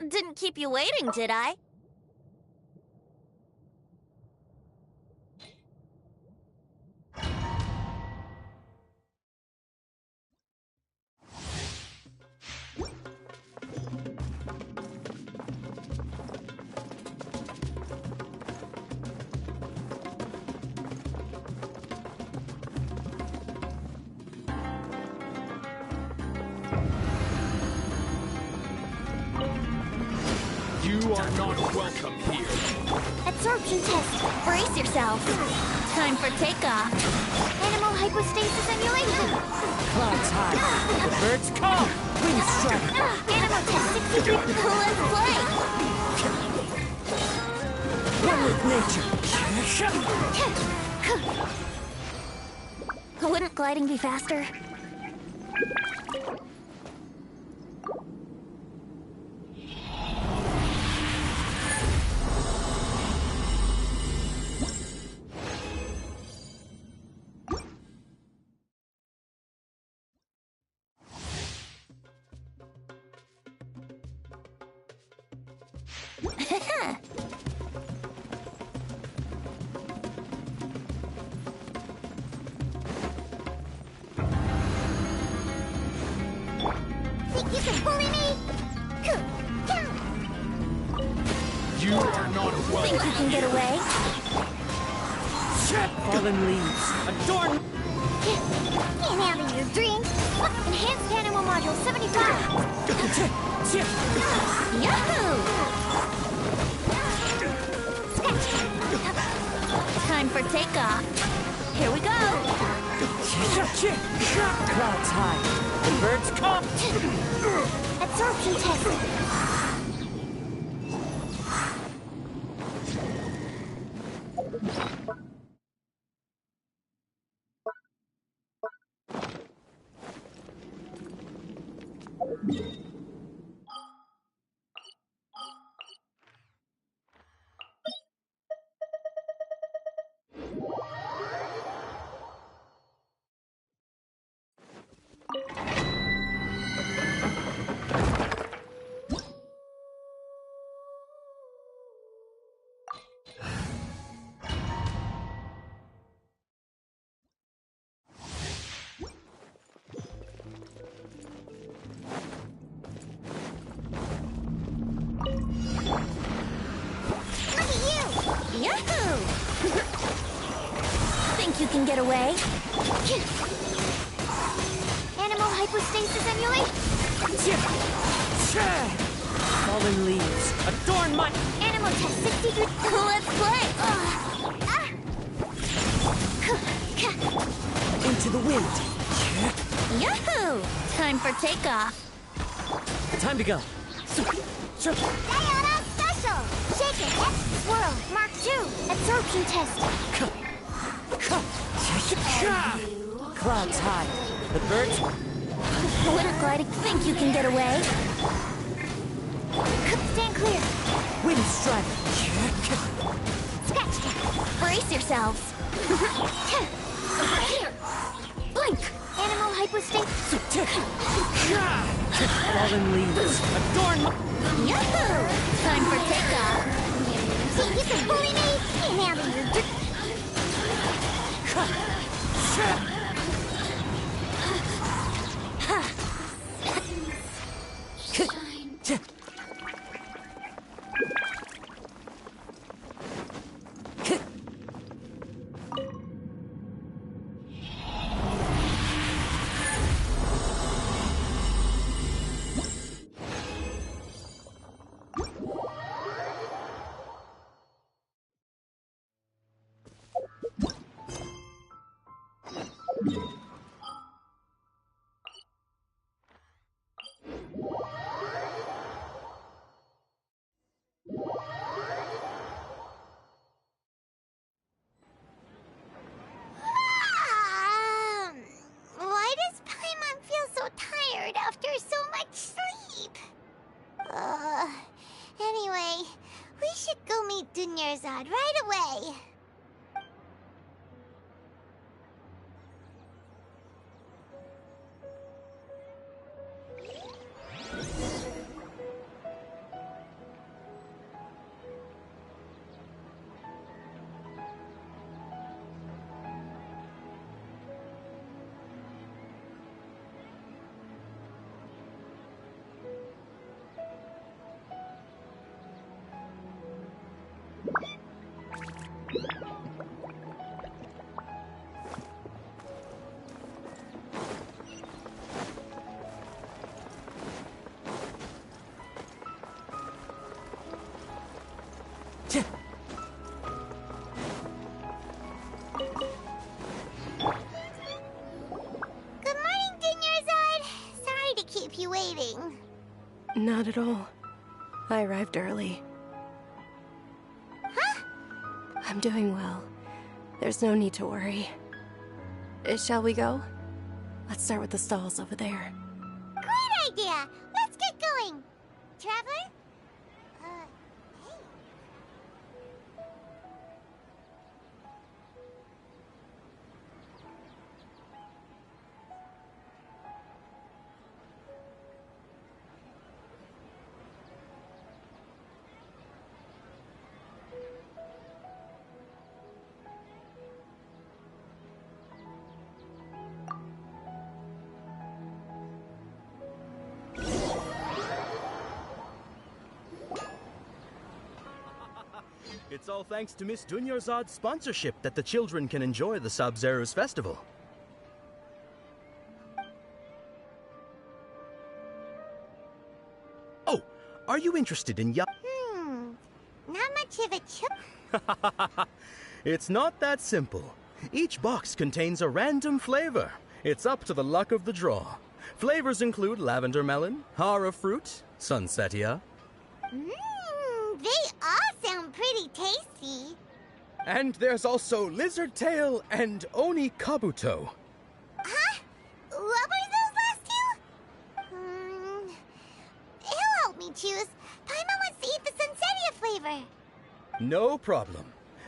Didn't keep you waiting, did I? You are not welcome here. Absorption test. Brace yourself. Time for takeoff. Animal hypostasis emulation. Clouds high. The birds come. Wind strike. Animal test 63. Let's play. One with nature. Wouldn't gliding be faster? Think you can bully me? You are not welcome. Think you can get away? Fallen leaves. Adorn. Can't handle your dreams. Enhanced animal module 75. Yahoo! Time for takeoff. Here we go. Clouds high. The birds come. Absorption test. Yahoo! Think you can get away? Animal hypostasis emulation. Fallen leaves. Adorn my. Animal test 63. Let's play. Into the wind. Yahoo! Time for takeoff. Time to go. Diana special. Shake it. Swirl. Mark 2. Absorption test. Clouds high. The birds. Wouldn't gliding. Think you can get away? Stand clear. Wind strike. Scratch that. Brace yourselves. Blink. Animal hypostasis. Fallen leaves. Adorn my. Yahoo! Time for takeoff. See, you can bully me. Can't handle your Why does Paimon feel so tired after so much sleep? Anyway, we should go meet Dunyarzad right away. Not at all. I arrived early. Huh? I'm doing well. There's no need to worry. Shall we go? Let's start with the stalls over there. Great idea! Let's get going! Traveler? Hey. It's all thanks to Miss Dunyarzad's sponsorship that the children can enjoy the Sub-Zero's festival. Oh, are you interested in Not much of a It's not that simple. Each box contains a random flavor. It's up to the luck of the draw. Flavors include lavender melon, hara fruit, sunsetia. They all sound pretty tasty. And there's also lizard tail and oni kabuto. Huh? What were those last two? He'll help me choose. Paimon wants to eat the Sunsetia flavor. No problem.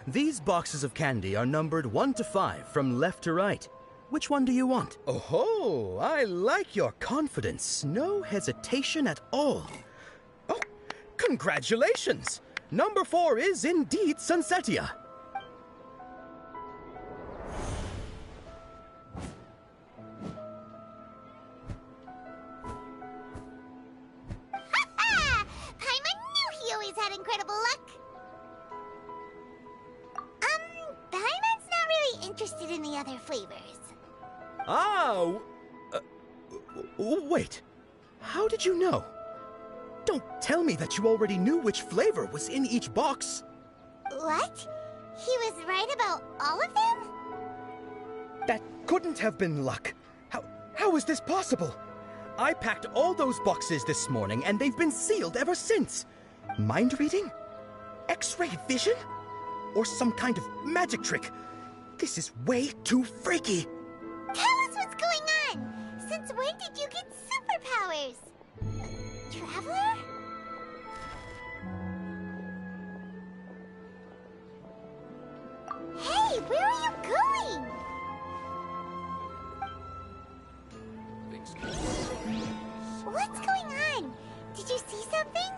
These boxes of candy are numbered 1 to 5 from left to right. Which one do you want? Oh, I like your confidence. No hesitation at all. Oh, congratulations! Number 4 is indeed Sunsetia. Ha! Paimon knew he always had incredible luck. Paimon's not really interested in the other flavors. Ah, wait. How did you know? Don't tell me that you already knew which flavor was in each box. What? He was right about all of them? That couldn't have been luck. How is this possible? I packed all those boxes this morning and they've been sealed ever since. Mind reading? X-ray vision? Or some kind of magic trick? This is way too freaky. Tell us what's going on! Since when did you get superpowers? Traveler? Hey, where are you going? What's going on? Did you see something?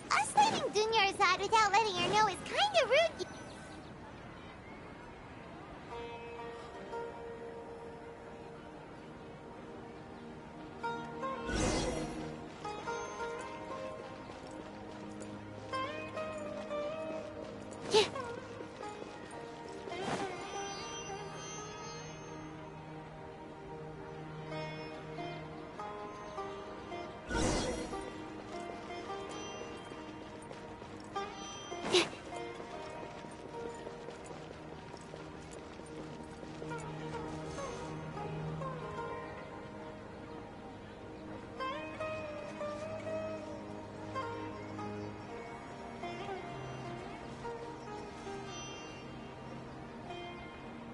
Us leaving Dunyarzad without letting her know is kinda rude.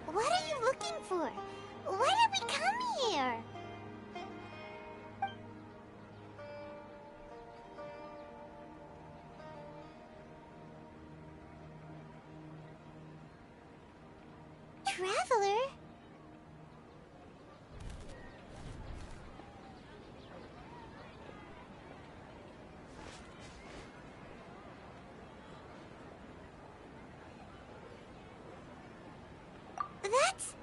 What are you looking for? Why did we come here? Traveler? That's...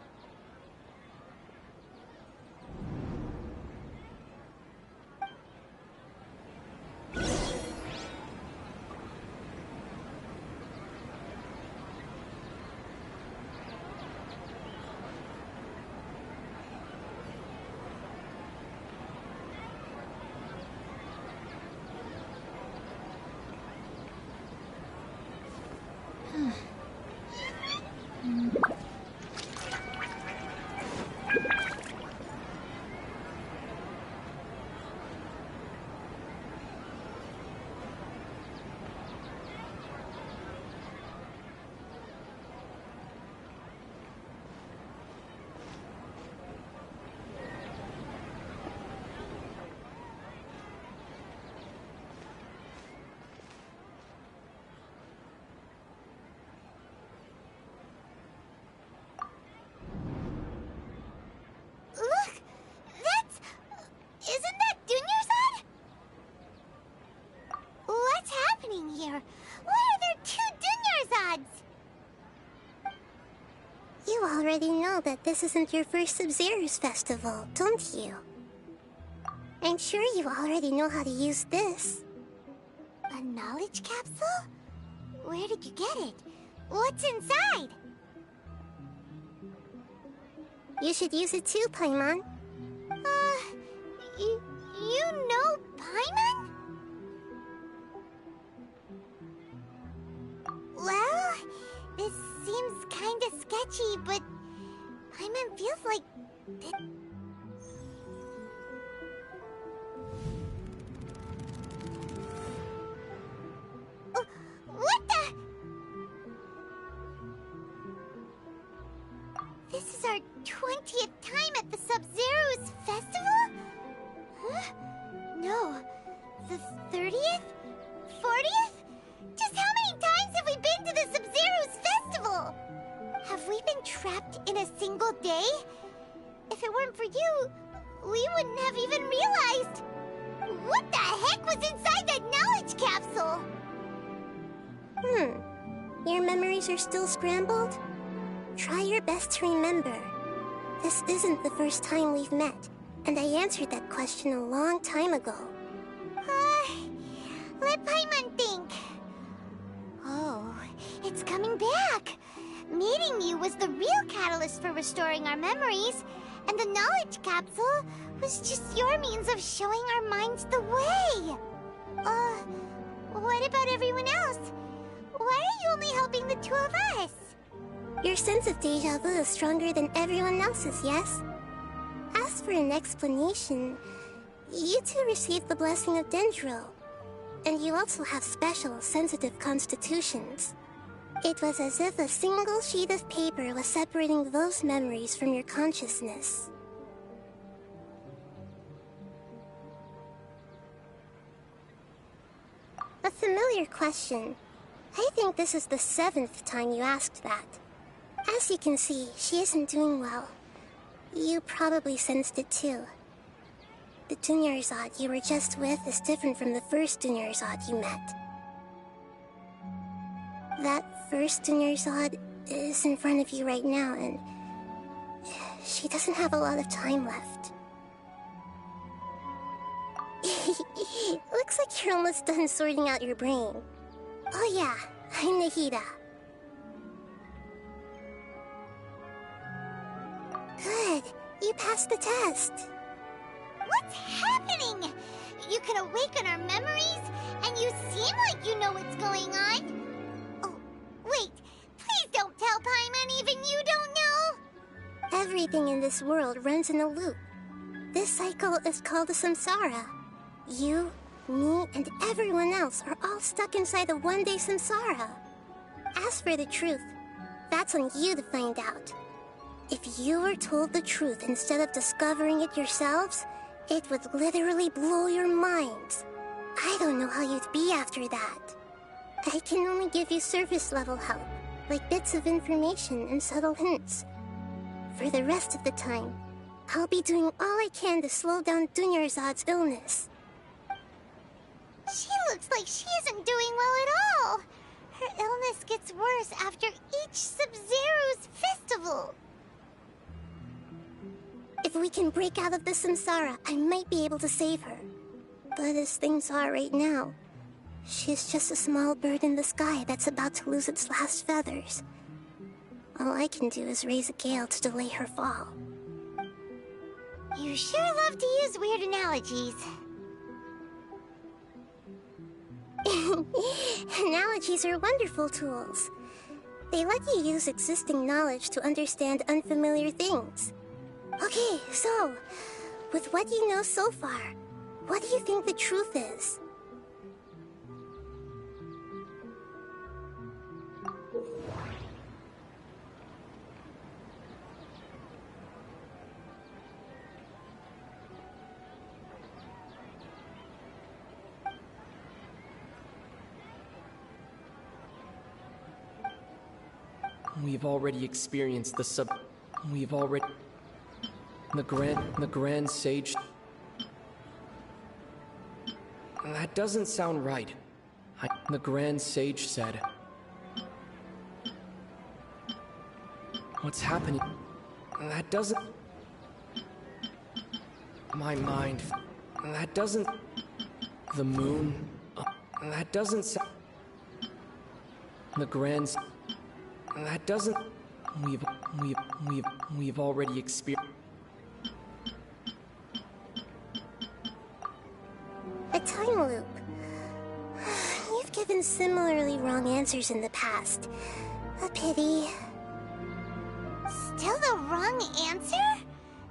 Look! That's... Isn't that Dunyarzad? What's happening here? Why are there two Dunyarzads? You already know that this isn't your first Sub-Zero's festival, don't you? I'm sure you already know how to use this. A knowledge capsule? Where did you get it? What's inside? You should use it too, Paimon. You know Paimon? Well, this seems kinda sketchy, but Paimon feels like... What the... This is our 20th time at the Sub-Zero's festival? Huh? No. The 30th? 40th? Just how many times have we been to the Sub-Zero's festival? Have we been trapped in a single day? If it weren't for you, we wouldn't have even realized. What the heck was inside that knowledge capsule? Your memories are still scrambled? Try your best to remember. This isn't the first time we've met, and I answered that question a long time ago. Let Paimon think. Oh, it's coming back. Meeting you was the real catalyst for restoring our memories, and the knowledge capsule was just your means of showing our minds the way. What about everyone else? Why are you only helping the two of us? Your sense of deja vu is stronger than everyone else's, yes? As for an explanation, you two received the blessing of Dendro, and you also have special, sensitive constitutions. It was as if a single sheet of paper was separating those memories from your consciousness. A familiar question. I think this is the 7th time you asked that. As you can see, she isn't doing well. You probably sensed it too. The Dunyarzad you were just with is different from the first Dunyarzad you met. That first Dunyarzad is in front of you right now, and she doesn't have a lot of time left. Looks like you're almost done sorting out your brain. Oh yeah, I'm Nahida. Good, you passed the test. What's happening? You can awaken our memories, and you seem like you know what's going on. Oh, wait, please don't tell Paimon even you don't know. Everything in this world runs in a loop. This cycle is called a samsara. You, me, and everyone else are all stuck inside a one-day samsara. As for the truth, that's on you to find out. If you were told the truth instead of discovering it yourselves, it would literally blow your minds. I don't know how you'd be after that. I can only give you surface-level help, like bits of information and subtle hints. For the rest of the time, I'll be doing all I can to slow down Dunyarzad's illness. She looks like she isn't doing well at all. Her illness gets worse after each Sub-Zero's festival. If we can break out of the samsara, I might be able to save her. But as things are right now, she's just a small bird in the sky that's about to lose its last feathers. All I can do is raise a gale to delay her fall. You sure love to use weird analogies. Analogies are wonderful tools. They let you use existing knowledge to understand unfamiliar things. Okay, so, with what you know so far, what do you think the truth is? We've already experienced We've already... The Grand Sage... That doesn't sound right. The Grand Sage said... What's happening? That doesn't... My mind... That doesn't... The moon... That doesn't sound... The Grand... That doesn't... We've already experienced... A time loop. You've given similarly wrong answers in the past. A pity. Still the wrong answer?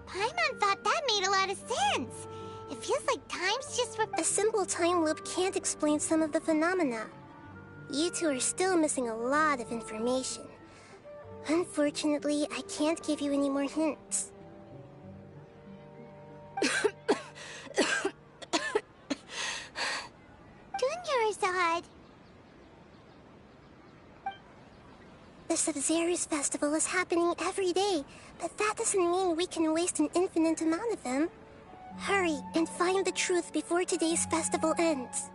Paimon thought that made a lot of sense. It feels like time's just... A simple time loop can't explain some of the phenomena. You two are still missing a lot of information. Unfortunately, I can't give you any more hints. Dunyarzad. The Sub-Zero's festival is happening every day, but that doesn't mean we can waste an infinite amount of them. Hurry and find the truth before today's festival ends.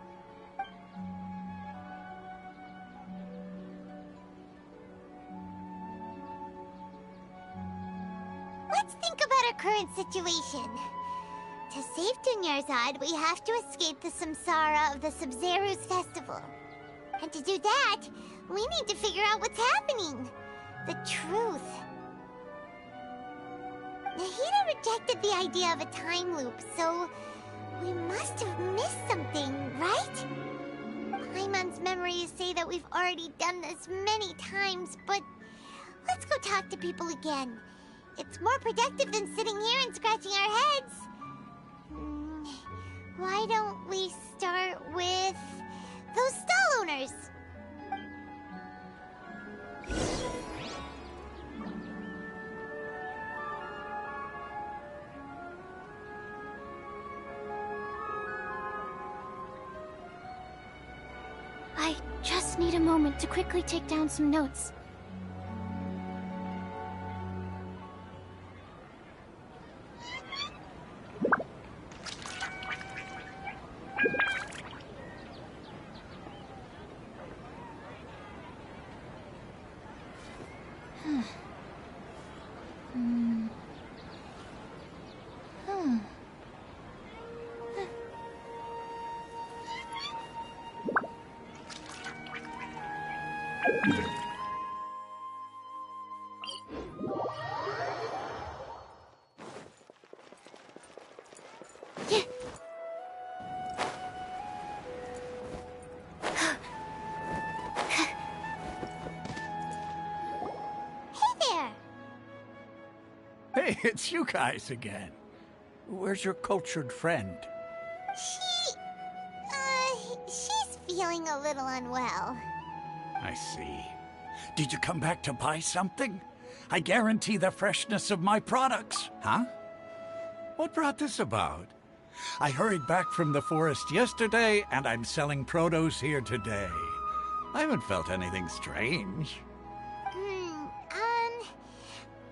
Let's think about our current situation. To save Dunyarzad, we have to escape the samsara of the Sub-Zero's festival. And to do that, we need to figure out what's happening. The truth. Nahida rejected the idea of a time loop, so we must have missed something, right? Paimon's memories say that we've already done this many times, but let's go talk to people again. It's more productive than sitting here and scratching our heads. Why don't we start with those stall owners? I just need a moment to quickly take down some notes. Hey, it's you guys again. Where's your cultured friend? She's feeling a little unwell. I see. Did you come back to buy something? I guarantee the freshness of my products. Huh? What brought this about? I hurried back from the forest yesterday, and I'm selling produce here today. I haven't felt anything strange.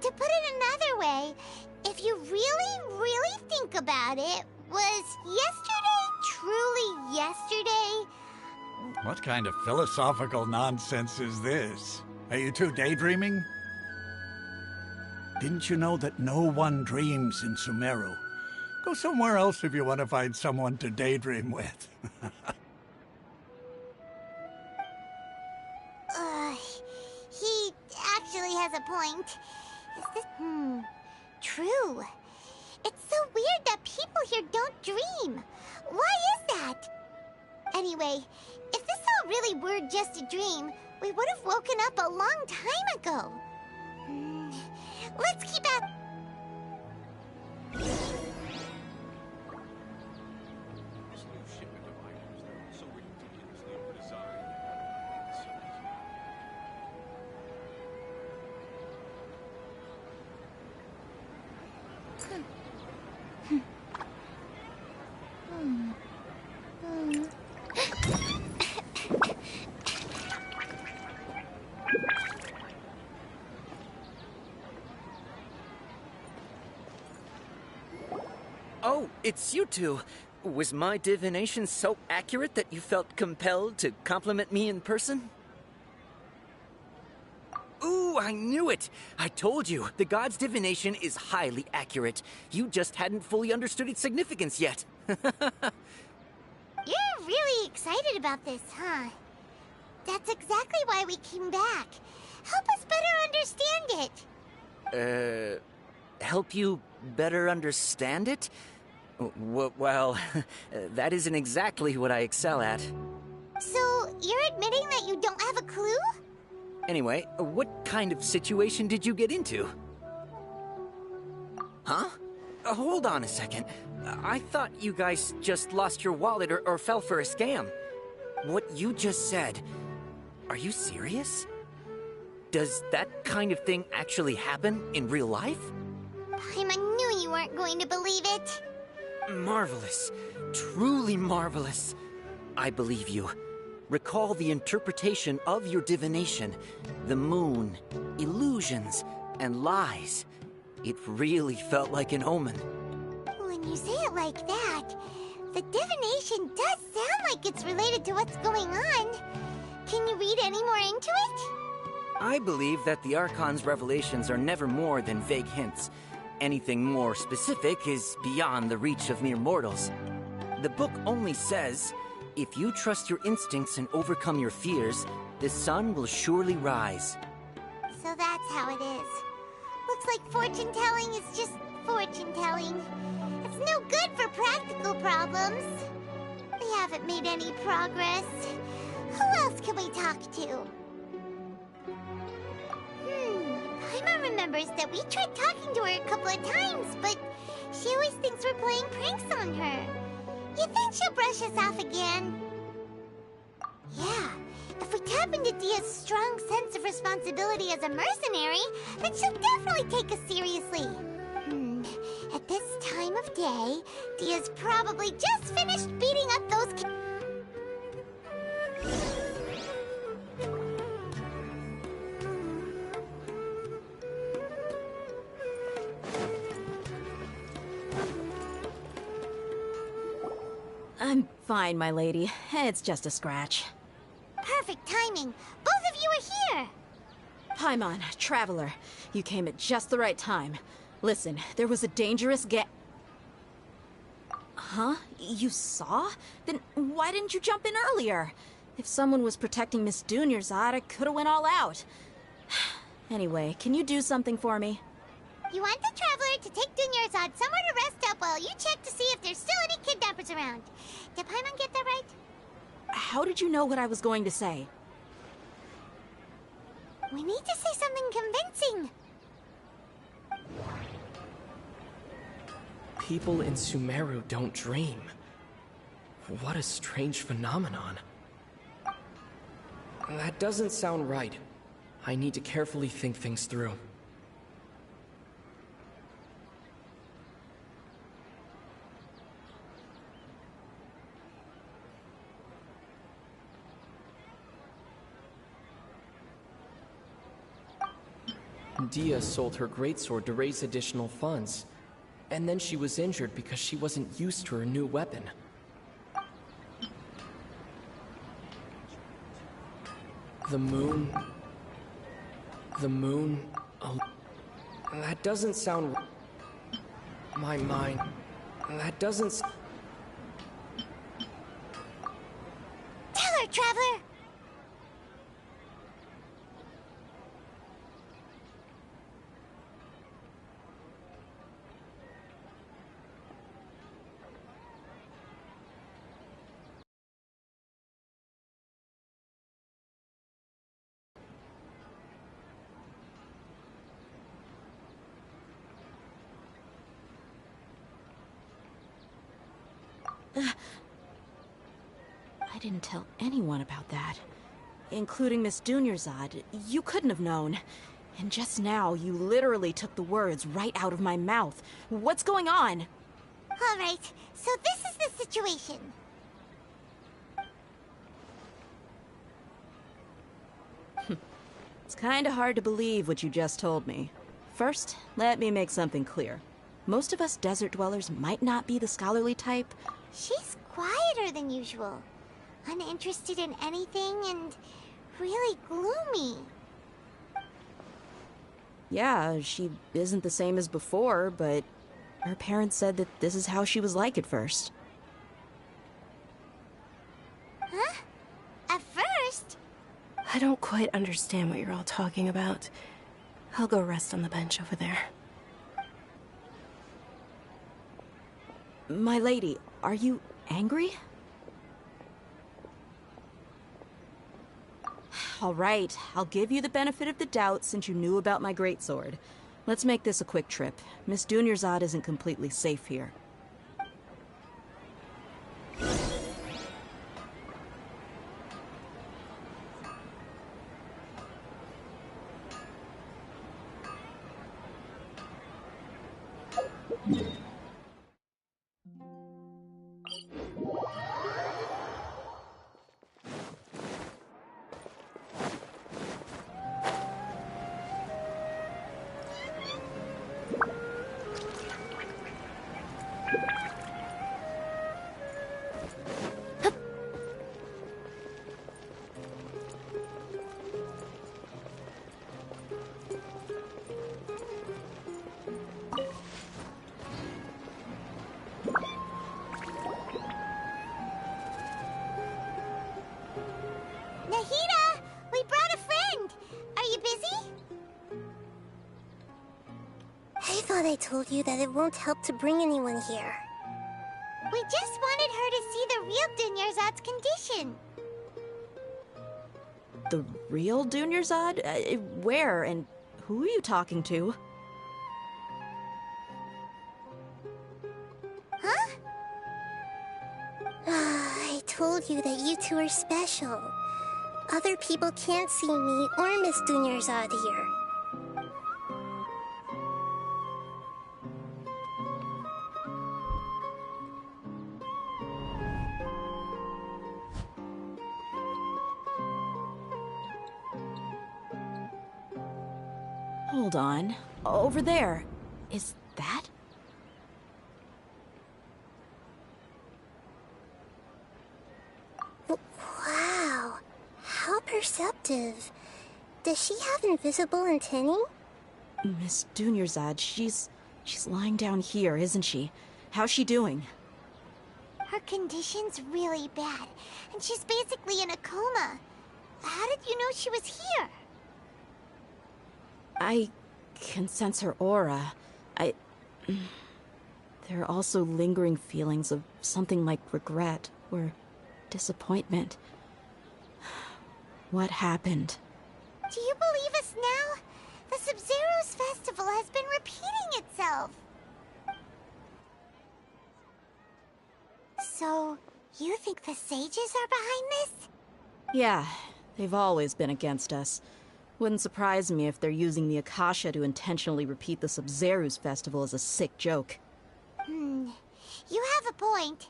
To put it another way, if you really think about it, was yesterday truly yesterday? What kind of philosophical nonsense is this? Are you two daydreaming? Didn't you know that no one dreams in Sumeru? Go somewhere else if you want to find someone to daydream with. He actually has a point. Is this... true. It's so weird that people here don't dream. Why is that? Anyway, if this all really were just a dream, we would have woken up a long time ago. Let's keep at... This new shipment of items, they're so ridiculously overdesigned. Oh, it's you two. Was my divination so accurate that you felt compelled to compliment me in person? Ooh, I knew it! I told you, the god's divination is highly accurate. You just hadn't fully understood its significance yet. You're really excited about this, huh? That's exactly why we came back. Help us better understand it. Help you better understand it? Well, that isn't exactly what I excel at. So, you're admitting that you don't have a clue? Anyway, what kind of situation did you get into? Huh? Hold on a second. I thought you guys just lost your wallet or fell for a scam. What you just said, are you serious? Does that kind of thing actually happen in real life? Paimon knew you weren't going to believe it. Marvelous. Truly marvelous. I believe you. Recall the interpretation of your divination. The moon, illusions, and lies. It really felt like an omen. When you say it like that, the divination does sound like it's related to what's going on. Can you read any more into it? I believe that the Archon's revelations are never more than vague hints. Anything more specific is beyond the reach of mere mortals. The book only says, if you trust your instincts and overcome your fears, the sun will surely rise. So that's how it is. Looks like fortune-telling is just fortune-telling. It's no good for practical problems. We haven't made any progress. Who else can we talk to? Paimon remembers that we tried talking to her a couple of times, but she always thinks we're playing pranks on her. You think she'll brush us off again? Yeah, if we tap into Dia's strong sense of responsibility as a mercenary, then she'll definitely take us seriously. At this time of day, Dia's probably just finished beating up those kids. I'm fine, my lady. It's just a scratch. Perfect timing. Both of you are here. Paimon, Traveler, you came at just the right time. Listen, there was a dangerous Huh? You saw? Then why didn't you jump in earlier? If someone was protecting Miss Dunyarzad, I could have went all out. Anyway, can you do something for me? You want the Traveler to take Dunyarzad somewhere to rest up while you check to see if there's still any kidnappers around. Did Paimon get that right? How did you know what I was going to say? We need to say something convincing. People in Sumeru don't dream. What a strange phenomenon. That doesn't sound right. I need to carefully think things through. Dia sold her greatsword to raise additional funds. And then she was injured because she wasn't used to her new weapon. The moon... Oh, that doesn't sound... My mind... That doesn't... Tell her, Traveler! I didn't tell anyone about that. Including Miss Dunyarzad. You couldn't have known. And just now, you literally took the words right out of my mouth. What's going on? All right, so this is the situation. It's kinda hard to believe what you just told me. First, let me make something clear. Most of us desert dwellers might not be the scholarly type. She's quieter than usual. Uninterested in anything and really gloomy. Yeah, she isn't the same as before, but her parents said that this is how she was like at first. Huh? At first? I don't quite understand what you're all talking about. I'll go rest on the bench over there. My lady, are you angry? All right, I'll give you the benefit of the doubt since you knew about my greatsword. Let's make this a quick trip. Miss Dunyarzad isn't completely safe here. Nahida! We brought a friend! Are you busy? I thought I told you that it won't help to bring anyone here. We just wanted her to see the real Dunyarzad's condition. The real Dunyarzad? Where and who are you talking to? Huh? I told you that you two are special. Other people can't see me or Miss Dunyarzad here. Hold on. Over there. Is that? Wow. How perceptive. Does she have invisible antennae? Miss Dunyarzad, she's lying down here, isn't she? How's she doing? Her condition's really bad, and she's basically in a coma. How did you know she was here? I can sense her aura. There are also lingering feelings of something like regret or disappointment. What happened? Do you believe us now? The Sub-Zero's festival has been repeating itself. So, you think the sages are behind this? Yeah, they've always been against us. Wouldn't surprise me if they're using the Akasha to intentionally repeat the Sub-Zero's festival as a sick joke. You have a point.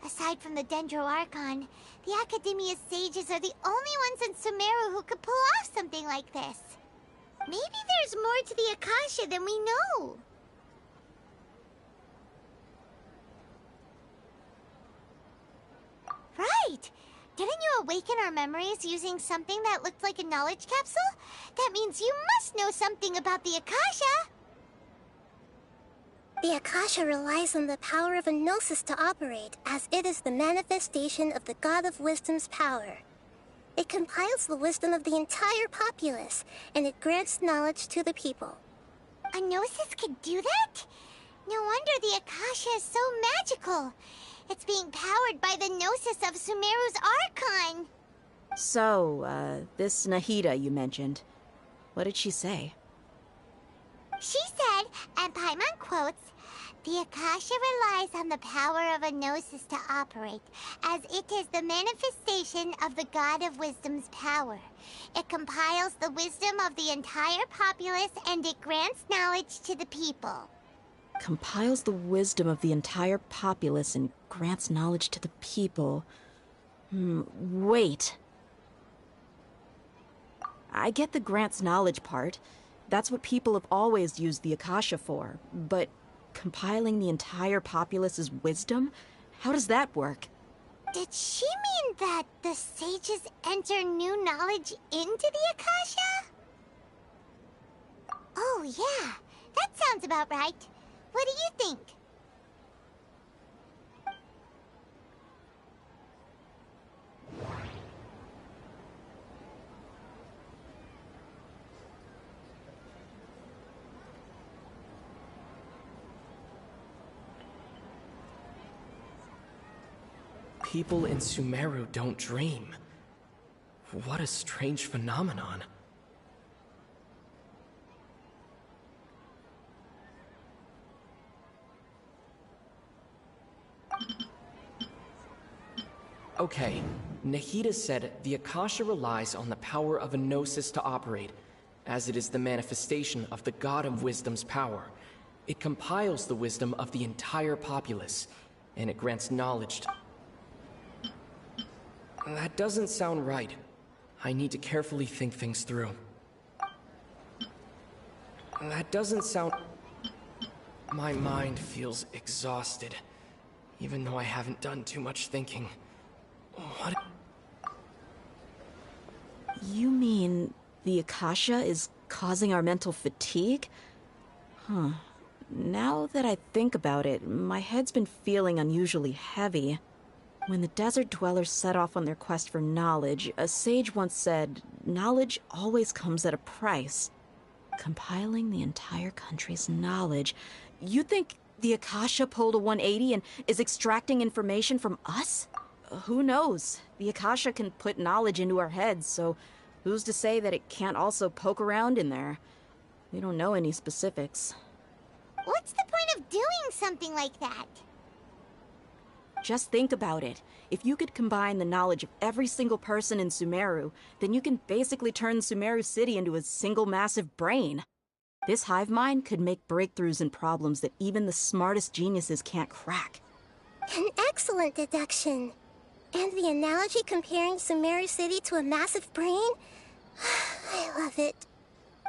Aside from the Dendro Archon, the Academia's sages are the only ones in Sumeru who could pull off something like this. Maybe there's more to the Akasha than we know. Right! Didn't you awaken our memories using something that looked like a knowledge capsule? That means you must know something about the Akasha! The Akasha relies on the power of a gnosis to operate, as it is the manifestation of the God of Wisdom's power. It compiles the wisdom of the entire populace, and it grants knowledge to the people. A gnosis could do that? No wonder the Akasha is so magical. It's being powered by the gnosis of Sumeru's Archon. So, this Nahida you mentioned, what did she say? She said, and Paimon quotes, The Akasha relies on the power of a gnosis to operate, as it is the manifestation of the God of Wisdom's power. It compiles the wisdom of the entire populace and it grants knowledge to the people. Compiles the wisdom of the entire populace and grants knowledge to the people. Wait. I get the grants knowledge part. That's what people have always used the Akasha for. But compiling the entire populace's wisdom? How does that work? Did she mean that the sages enter new knowledge into the Akasha? Oh yeah, that sounds about right. What do you think? People in Sumeru don't dream. What a strange phenomenon. Okay, Nahida said the Akasha relies on the power of a gnosis to operate, as it is the manifestation of the God of Wisdom's power. It compiles the wisdom of the entire populace, and it grants knowledge to... That doesn't sound right. I need to carefully think things through. That doesn't sound... My mind feels exhausted, even though I haven't done too much thinking. What? You mean the Akasha is causing our mental fatigue? Huh. Now that I think about it, my head's been feeling unusually heavy. When the desert dwellers set off on their quest for knowledge, a sage once said, knowledge always comes at a price. Compiling the entire country's knowledge. You think the Akasha pulled a 180 and is extracting information from us? Who knows? The Akasha can put knowledge into our heads, so who's to say that it can't also poke around in there? We don't know any specifics. What's the point of doing something like that? Just think about it. If you could combine the knowledge of every single person in Sumeru, then you can basically turn Sumeru City into a single massive brain. This hive mind could make breakthroughs in problems that even the smartest geniuses can't crack. An excellent deduction. And the analogy comparing Sumeru City to a massive brain? I love it.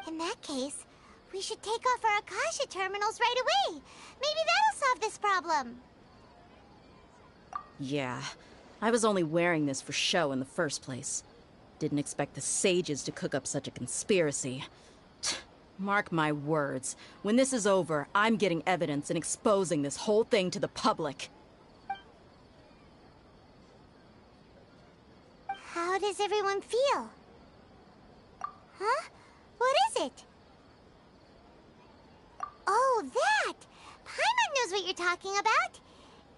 In that case, we should take off our Akasha terminals right away. Maybe that'll solve this problem. Yeah, I was only wearing this for show in the first place. Didn't expect the sages to cook up such a conspiracy. Mark my words, when this is over, I'm getting evidence and exposing this whole thing to the public. How does everyone feel? Huh? What is it? Oh, that! Paimon knows what you're talking about.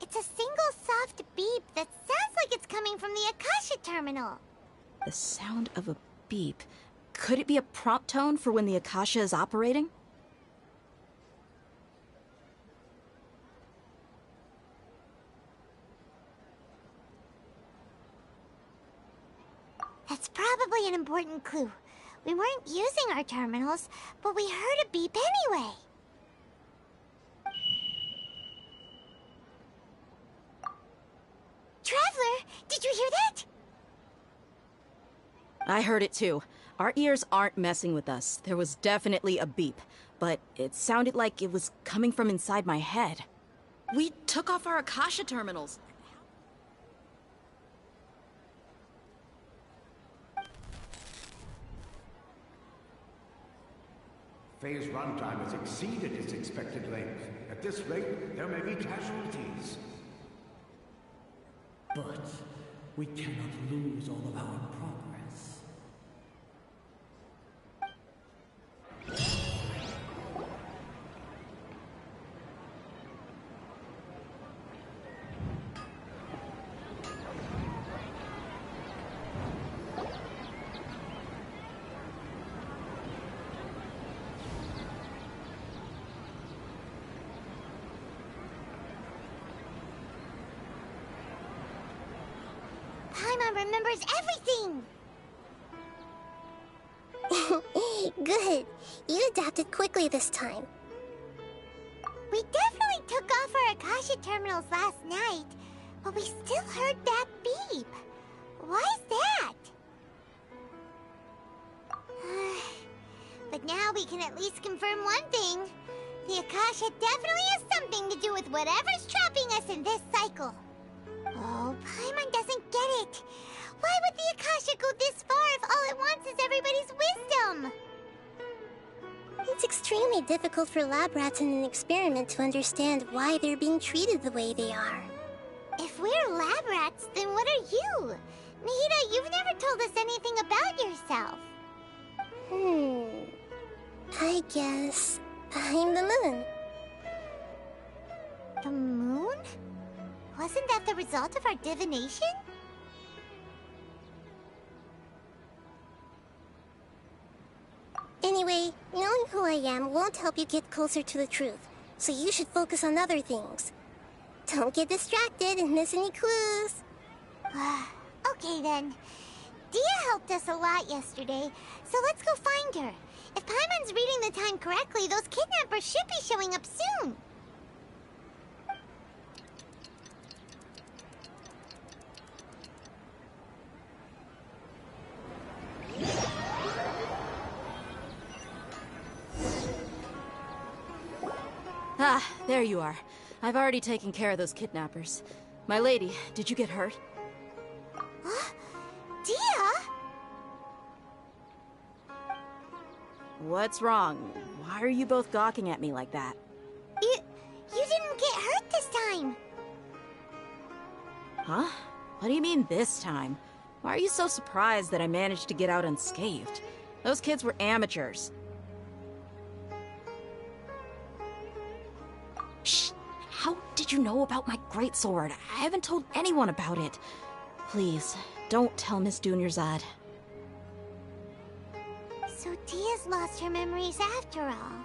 It's a single soft beep that sounds like it's coming from the Akasha terminal. The sound of a beep. Could it be a prompt tone for when the Akasha is operating? That's probably an important clue. We weren't using our terminals, but we heard a beep anyway. Traveler, did you hear that? I heard it too. Our ears aren't messing with us. There was definitely a beep, but it sounded like it was coming from inside my head. We took off our Akasha terminals. Phase runtime has exceeded its expected length. At this rate, there may be casualties. But we cannot lose all of our progress. Paimon remembers everything! Good. You adapted quickly this time. We definitely took off our Akasha terminals last night, but we still heard that beep. Why is that? But now we can at least confirm one thing. The Akasha definitely has something to do with whatever's trapping us in this cycle. Oh, Paimon doesn't get it. Why would the Akasha go this far if all it wants is everybody's wisdom? It's extremely difficult for lab rats in an experiment to understand why they're being treated the way they are. If we're lab rats, then what are you? Nahida, you've never told us anything about yourself. I guess I'm the moon. The moon? Wasn't that the result of our divination? Anyway, knowing who I am won't help you get closer to the truth, so you should focus on other things. Don't get distracted and miss any clues. Okay then. Dia helped us a lot yesterday, so let's go find her. If Paimon's reading the time correctly, those kidnappers should be showing up soon. Ah, there you are. I've already taken care of those kidnappers. My lady, did you get hurt? Huh? Dia? What's wrong? Why are you both gawking at me like that? You didn't get hurt this time. Huh? What do you mean this time? Why are you so surprised that I managed to get out unscathed? Those kids were amateurs. Shh! How did you know about my greatsword? I haven't told anyone about it. Please, don't tell Miss Dunyarzad. So Dia's lost her memories after all.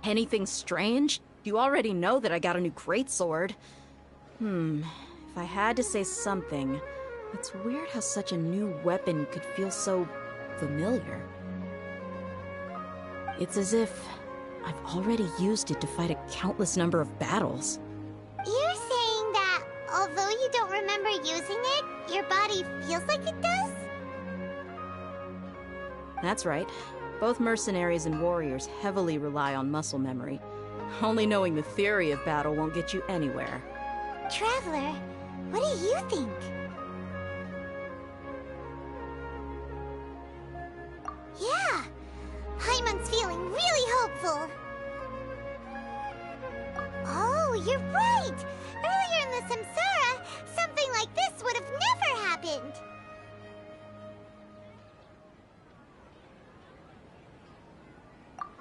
Anything strange? You already know that I got a new greatsword. If I had to say something, it's weird how such a new weapon could feel so familiar. It's as if I've already used it to fight a countless number of battles. You're saying that although you don't remember using it, your body feels like it does? That's right. Both mercenaries and warriors heavily rely on muscle memory. Only knowing the theory of battle won't get you anywhere. Traveler, what do you think? Yeah, Paimon's feeling really hopeful. Oh, you're right! Earlier in the Samsara, something like this would have never happened!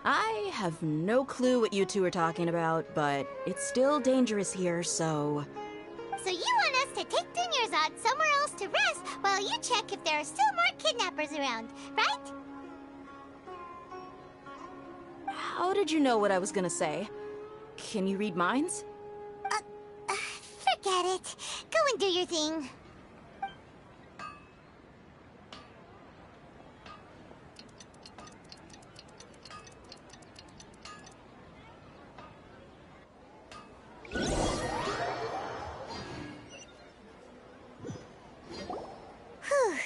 I have no clue what you two are talking about, but it's still dangerous here, so... So you want us to take Dunyarzad somewhere else to rest while you check if there are still more kidnappers around, right? How did you know what I was gonna say? Can you read minds? Forget it. Go and do your thing. Whew.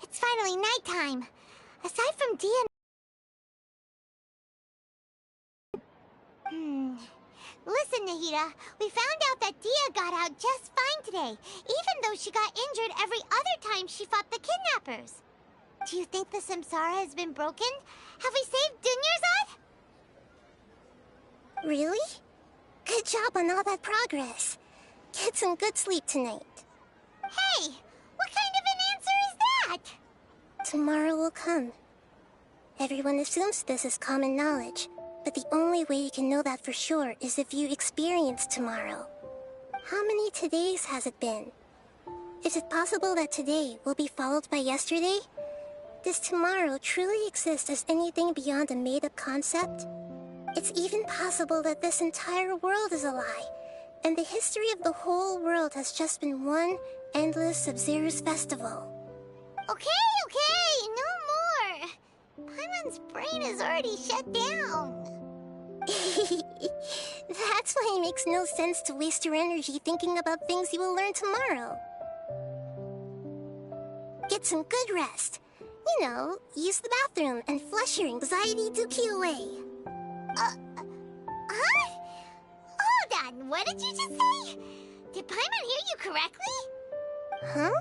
It's finally nighttime. Aside from Dia... Listen, Nahida, we found out that Dia got out just fine today, even though she got injured every other time she fought the kidnappers. Do you think the Samsara has been broken? Have we saved Dunyarzad? Really? Good job on all that progress. Get some good sleep tonight. Hey, what kind of an answer is that? Tomorrow will come. Everyone assumes this is common knowledge, but the only way you can know that for sure is if you experience tomorrow. How many todays has it been? Is it possible that today will be followed by yesterday? Does tomorrow truly exist as anything beyond a made-up concept? It's even possible that this entire world is a lie, and the history of the whole world has just been one endless Sub-Zero's festival. Okay, no more. Paimon's brain is already shut down. That's why it makes no sense to waste your energy thinking about things you will learn tomorrow. Get some good rest. You know, use the bathroom and flush your anxiety dookie away. Huh? Hold on, what did you just say? Did Paimon hear you correctly? Huh?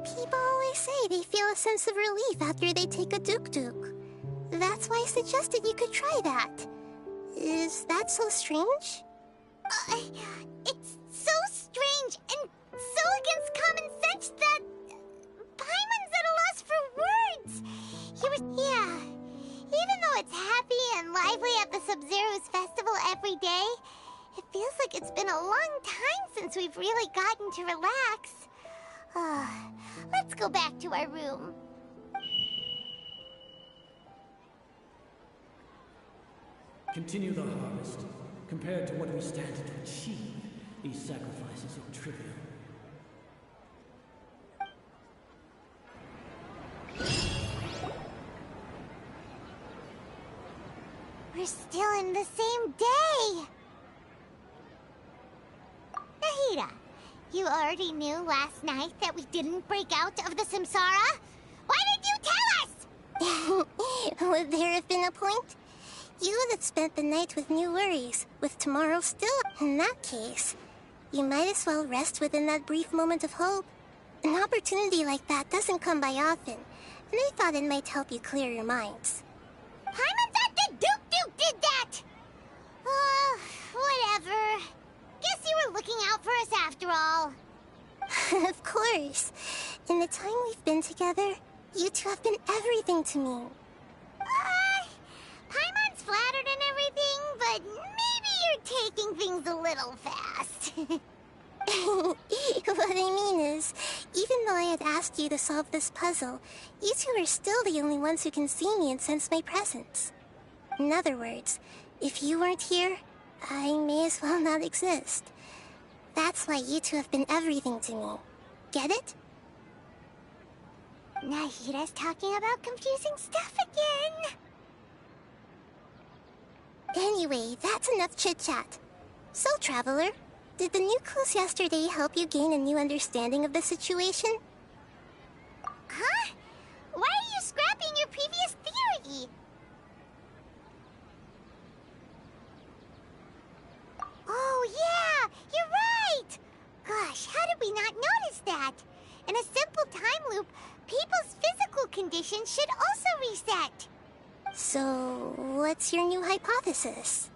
People always say they feel a sense of relief after they take a duk-duk. That's why I suggested you could try that. Is that so strange? It's so strange and so against common sense that Paimon's at a loss for words. Yeah. Even though it's happy and lively at the Sub-Zero's festival every day, it feels like it's been a long time since we've really gotten to relax. Let's go back to our room. Continue the harvest. Compared to what we stand to achieve, these sacrifices are trivial. We're still in the same day! Nahida, you already knew last night that we didn't break out of the Samsara? Why did you tell us? Would there have been a point? You would have spent the night with new worries, with tomorrow still. In that case, you might as well rest within that brief moment of hope. An opportunity like that doesn't come by often, and I thought it might help you clear your minds. Paimon thought the Duke did that! Whatever. Guess you were looking out for us after all. Of course. In the time we've been together, you two have been everything to me. Paimon's flattered and everything, but maybe you're taking things a little fast. What I mean is, even though I had asked you to solve this puzzle, you two are still the only ones who can see me and sense my presence. In other words, if you weren't here, I may as well not exist. That's why you two have been everything to me. Get it? Nahida's talking about confusing stuff again. Anyway, that's enough chit-chat. So, Traveler, did the new clues yesterday help you gain a new understanding of the situation? Huh? Why are you scrapping your previous theory? Oh, yeah! You're right! Gosh, how did we not notice that? In a simple time loop, people's physical conditions should also reset. So, what's your new hypothesis?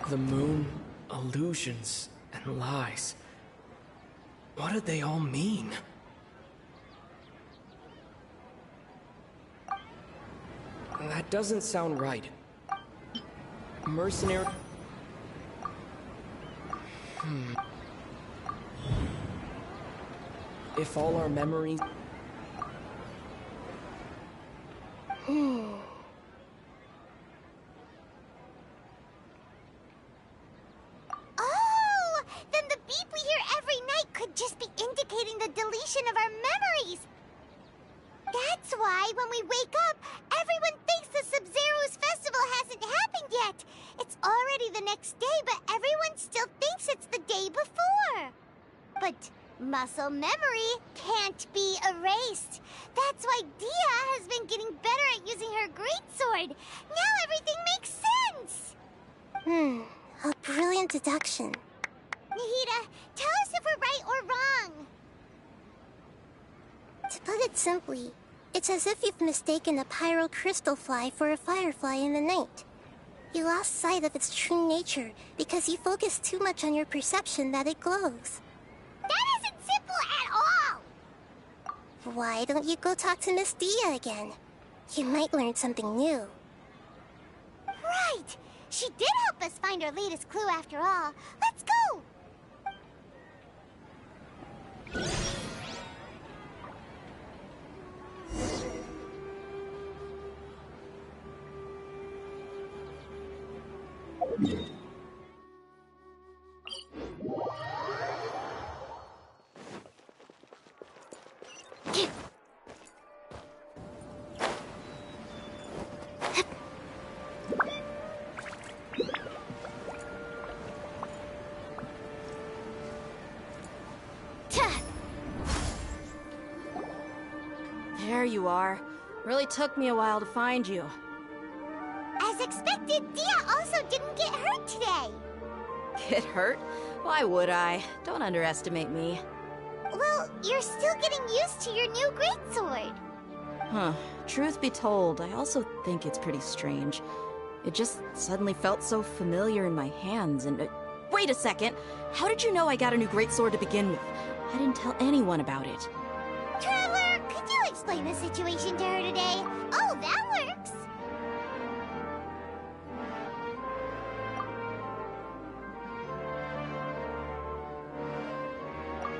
The moon, illusions, and lies. What do they all mean? That doesn't sound right. Mercenary... If all our memories... Oh! Then the beep we hear every night could just be indicating the deletion of our memories! That's why when we wake up, everyone thinks the Sub-Zero's festival hasn't happened yet. It's already the next day, but everyone still thinks it's the day before. But muscle memory can't be erased. That's why Dia has been getting better at using her greatsword. Now everything makes sense. A brilliant deduction. Nahida, tell us if we're right or wrong. To put it simply, it's as if you've mistaken a pyro crystal fly for a firefly in the night. You lost sight of its true nature because you focused too much on your perception that it glows. That isn't simple at all! Why don't you go talk to Miss Dia again? You might learn something new. Right! She did help us find our latest clue after all. Let's go! There you are. Really took me a while to find you. As expected, Dia also didn't get hurt today. Get hurt? Why would I? Don't underestimate me. Well, you're still getting used to your new greatsword. Huh. Truth be told, I also think it's pretty strange. It just suddenly felt so familiar in my hands and... wait a second! How did you know I got a new greatsword to begin with? I didn't tell anyone about it. Traveler, could you explain the situation to her today? Oh, that works!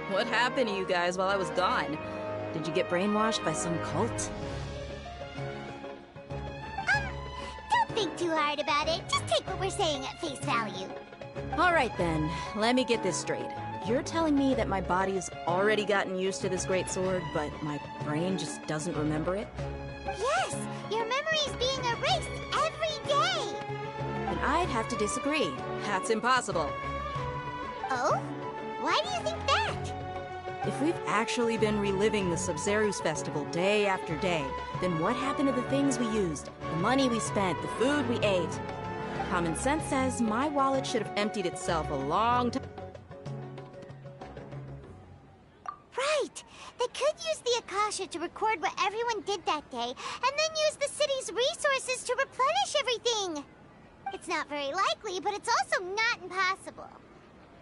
What happened to you guys while I was gone? Did you get brainwashed by some cult? Don't think too hard about it. Just take what we're saying at face value. Alright then, let me get this straight. You're telling me that my body's already gotten used to this greatsword, but my brain just doesn't remember it? Yes! Your memory's being erased every day! Then I'd have to disagree. That's impossible. Oh? Why do you think that? If we've actually been reliving the Sabzeruz festival day after day, then what happened to the things we used, the money we spent, the food we ate? Common sense says my wallet should have emptied itself a long time. Right! They could use the Akasha to record what everyone did that day, and then use the city's resources to replenish everything! It's not very likely, but it's also not impossible.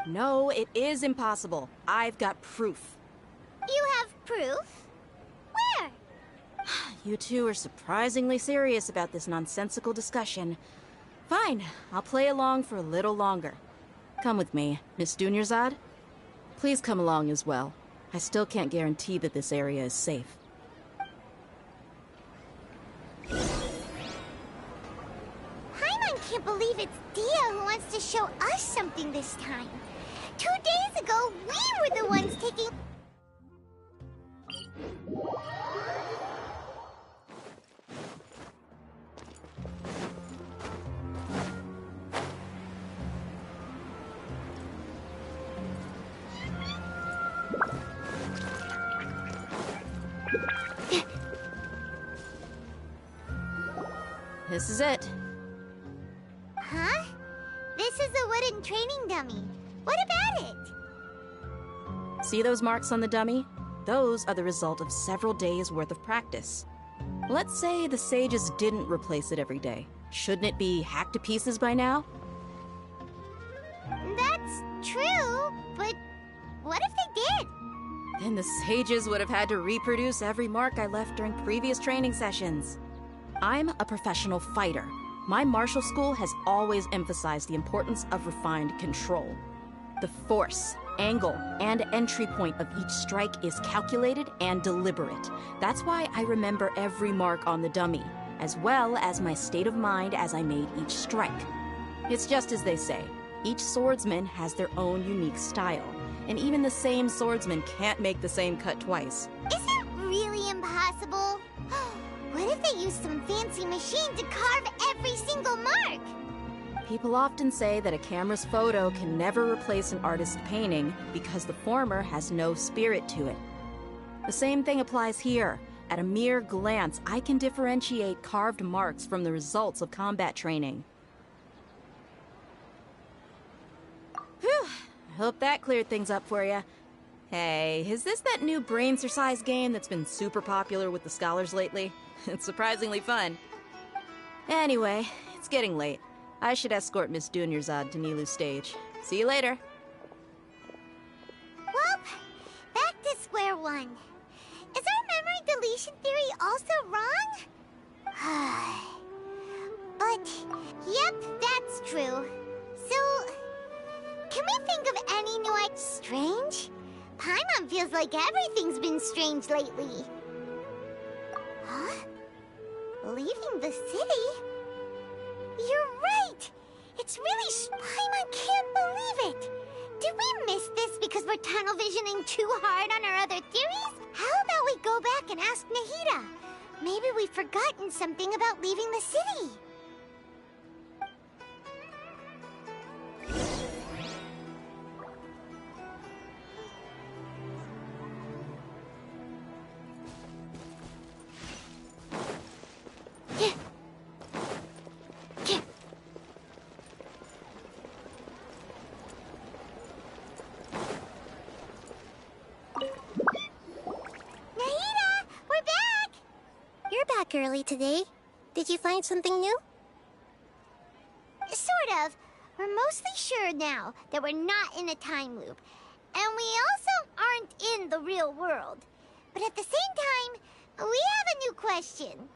No, it is impossible. I've got proof. You have proof? Where? You two are surprisingly serious about this nonsensical discussion. Fine, I'll play along for a little longer. Come with me, Miss Dunyarzad. Please come along as well. I still can't guarantee that this area is safe. Paimon can't believe it's Dia who wants to show us something this time. 2 days ago, we were the ones taking... This is it. Huh? This is a wooden training dummy. What about it? See those marks on the dummy? Those are the result of several days' worth of practice. Let's say the sages didn't replace it every day. Shouldn't it be hacked to pieces by now? That's true, but what if they did? Then the sages would have had to reproduce every mark I left during previous training sessions. I'm a professional fighter. My martial school has always emphasized the importance of refined control. The force, angle, and entry point of each strike is calculated and deliberate. That's why I remember every mark on the dummy, as well as my state of mind as I made each strike. It's just as they say, each swordsman has their own unique style, and even the same swordsman can't make the same cut twice. Is it really impossible? What if they used some fancy machine to carve every single mark? People often say that a camera's photo can never replace an artist's painting because the former has no spirit to it. The same thing applies here. At a mere glance, I can differentiate carved marks from the results of combat training. Whew, I hope that cleared things up for you. Hey, is this that new brain-exercise game that's been super popular with the scholars lately? It's surprisingly fun. Anyway, it's getting late. I should escort Miss Dunyarzad to Nilu's stage. See you later. Well, back to square one. Is our memory deletion theory also wrong? But, yep, that's Feels like everything's been strange lately. Huh? Leaving the city? You're right! It's really Paimon can't believe it! Did we miss this because we're tunnel visioning too hard on our other theories? How about we go back and ask Nahida? Maybe we've forgotten something about leaving the city. Early today. Did you find something new? Sort of. We're mostly sure now that we're not in a time loop. And we also aren't in the real world. But at the same time, we have a new question.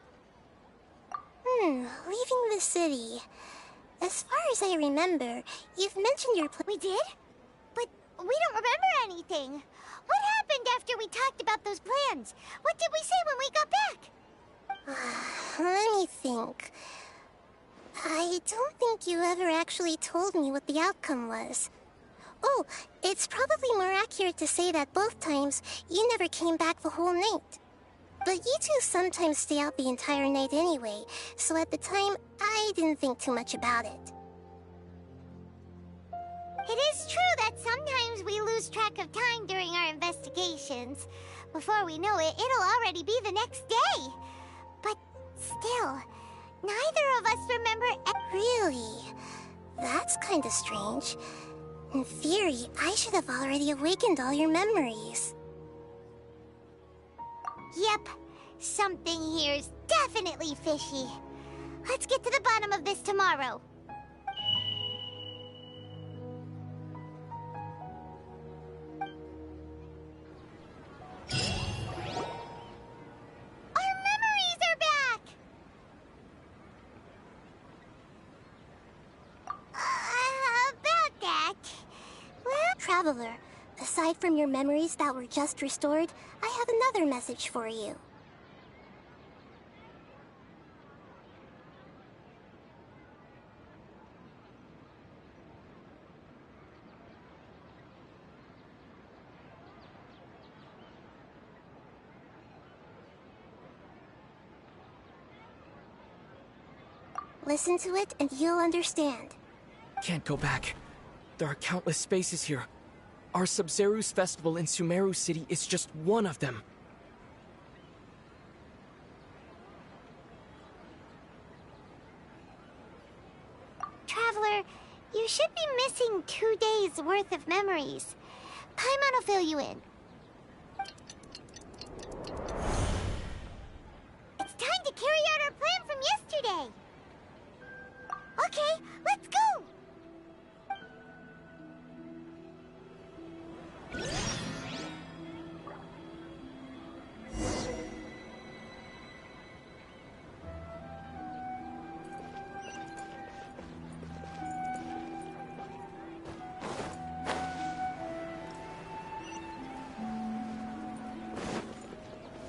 Leaving the city. As far as I remember, you've mentioned your We did? But we don't remember anything. What happened after we talked about those plans? What did we say when we got back? Let me think. I don't think you ever actually told me what the outcome was. Oh, it's probably more accurate to say that both times you never came back the whole night. But you two sometimes stay out the entire night anyway, so at the time, I didn't think too much about it. It is true that sometimes we lose track of time during our investigations. Before we know it, it'll already be the next day. But still, neither of us remember. Really? That's kind of strange. In theory, I should have already awakened all your memories. Yep, something here's definitely fishy. Let's get to the bottom of this tomorrow. Traveler, aside from your memories that were just restored, I have another message for you. Listen to it and you'll understand. Can't go back. There are countless spaces here. Our Sub-Zero's festival in Sumeru City is just one of them. Traveler, you should be missing 2 days' worth of memories. Paimon will fill you in. It's time to carry out our plan from yesterday. Okay, let's go!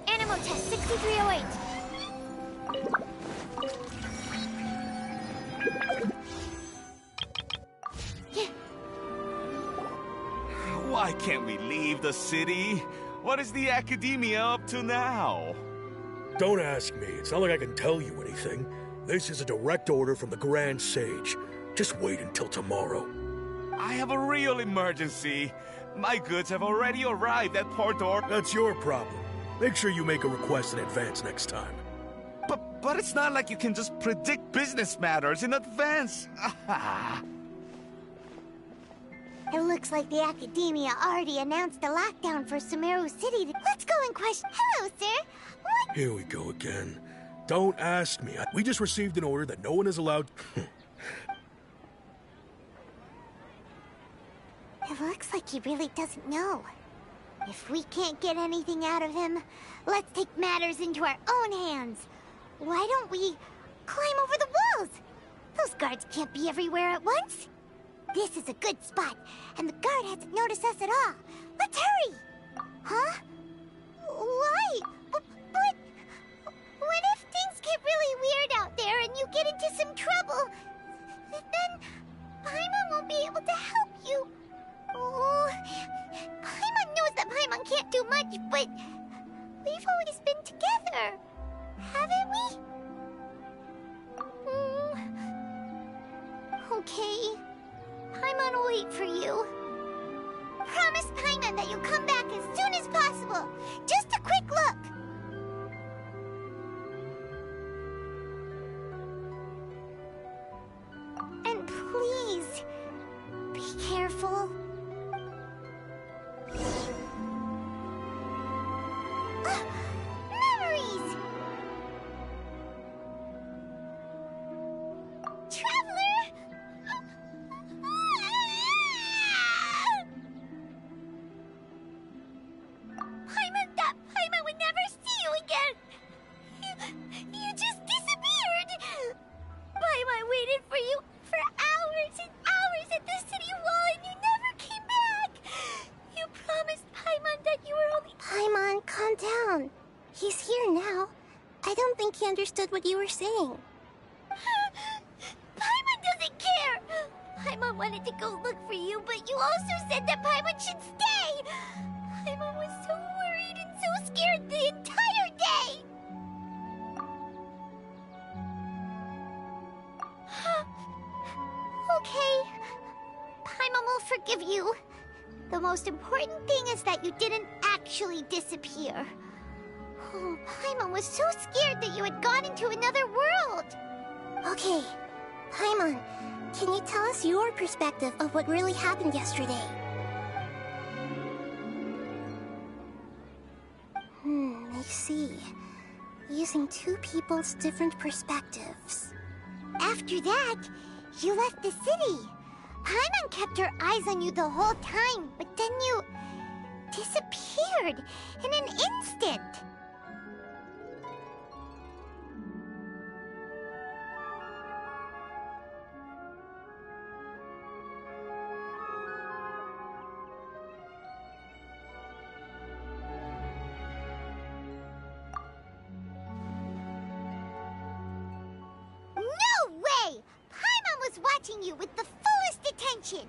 Animal test 6308. Why can't we leave the city? What is the academia up to now? Don't ask me. It's not like I can tell you anything. This is a direct order from the Grand Sage. Just wait until tomorrow. I have a real emergency. My goods have already arrived at Port Or... That's your problem. Make sure you make a request in advance next time. But it's not like you can just predict business matters in advance. It looks like the Academia already announced a lockdown for Sumeru City. Let's go and question. Hello, sir. What? Here we go again. Don't ask me. We just received an order that no one is allowed... It looks like he really doesn't know. If we can't get anything out of him, let's take matters into our own hands. Why don't we climb over the walls? Those guards can't be everywhere at once. This is a good spot, and the guard hasn't noticed us at all. Let's hurry! Huh? Why? But what if things get really weird out there and you get into some trouble? Then Paimon won't be able to help you. Oh, Paimon knows that Paimon can't do much, but we've always been together, haven't we? Okay. Paimon will wait for you. Promise Paimon that you'll come back as soon as possible. Just a quick look. And please, be careful. Memories! Traveler! Paimon would never see you again! You just disappeared! Paimon waited for you for hours and hours at the city wall and you never came back! You promised Paimon that you were only— Paimon, calm down. He's here now. I don't think he understood what you were saying. Paimon doesn't care! Paimon wanted to go look for you, but you also said that Paimon should stay! Paimon was so worried and so scared the entire day! Okay. Paimon will forgive you. The most important thing is that you didn't actually disappear. Oh, Paimon was so scared that you had gone into another world! Okay, Paimon, can you tell us your perspective of what really happened yesterday? I see. Using two people's different perspectives. After that, you left the city. Paimon kept her eyes on you the whole time, but then you disappeared in an instant. No way! Paimon was watching you with the fullest attention.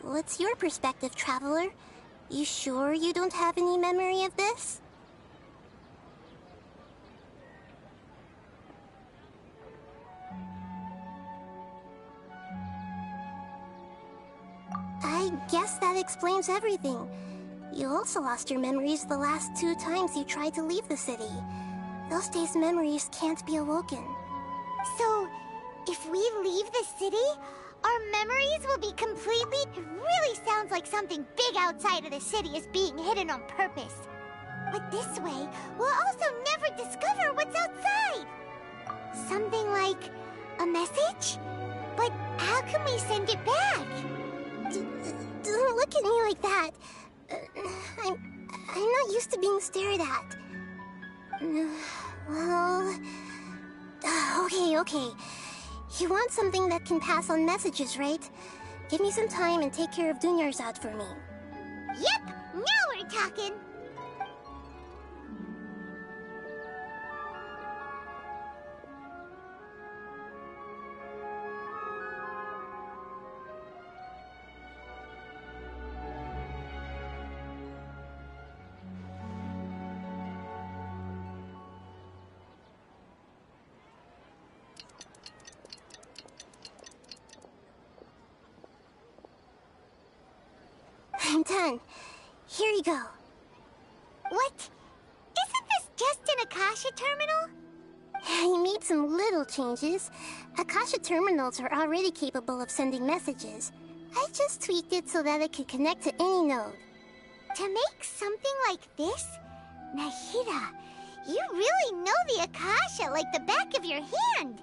What's your perspective, Traveler? You sure you don't have any memory of this? I guess that explains everything. You also lost your memories the last 2 times you tried to leave the city. Those days' memories can't be awoken. So, if we leave the city, our memories will be completely— It really sounds like something big outside of the city is being hidden on purpose. But this way, we'll also never discover what's outside. Something like a message? But how can we send it back? Don't look at me like that. I'm not used to being stared at. Well... Okay. You want something that can pass on messages, right? Give me some time and take care of Dunyarzad for me. Yep! Now we're talking! I'm done. Here you go. What? Isn't this just an Akasha terminal? I made some little changes. Akasha terminals are already capable of sending messages. I just tweaked it so that it could connect to any node. To make something like this? Nahida, you really know the Akasha like the back of your hand.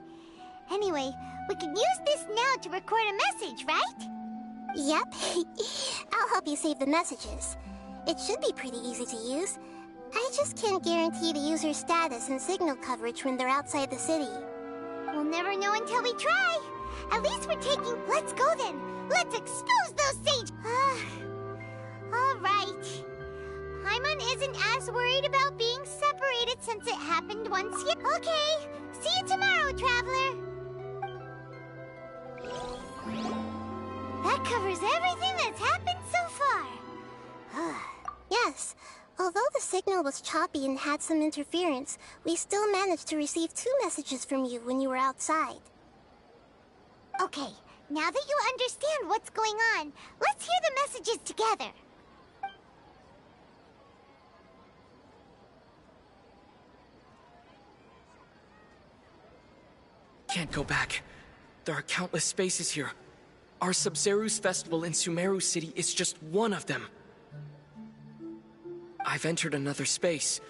Anyway, we can use this now to record a message, right? Yep. I'll help you save the messages. It should be pretty easy to use. I just can't guarantee the user's status and signal coverage when they're outside the city. We'll never know until we try. At least we're taking— Let's go then. Let's expose those sage— All right. Paimon isn't as worried about being separated since it happened once yet. Okay, see you tomorrow, Traveler. That covers everything that's happened so far. Yes. Although the signal was choppy and had some interference, we still managed to receive 2 messages from you when you were outside. Okay, now that you understand what's going on, let's hear the messages together. Can't go back. There are countless spaces here. Our Sub-Zero's festival in Sumeru City is just one of them. I've entered another space.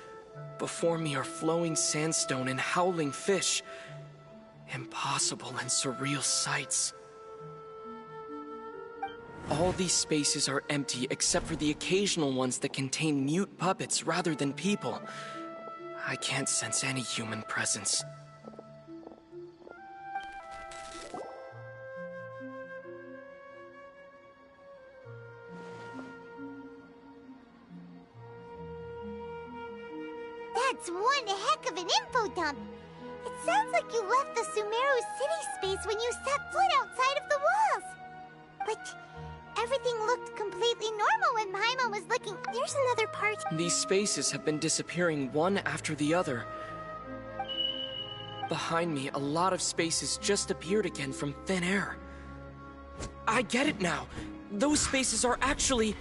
Before me are flowing sandstone and howling fish. Impossible and surreal sights. All these spaces are empty except for the occasional ones that contain mute puppets rather than people. I can't sense any human presence. That's one heck of an info dump. It sounds like you left the Sumeru City space when you set foot outside of the walls. But everything looked completely normal when Paimon was looking. There's another part. These spaces have been disappearing one after the other. Behind me, a lot of spaces just appeared again from thin air. I get it now. Those spaces are actually...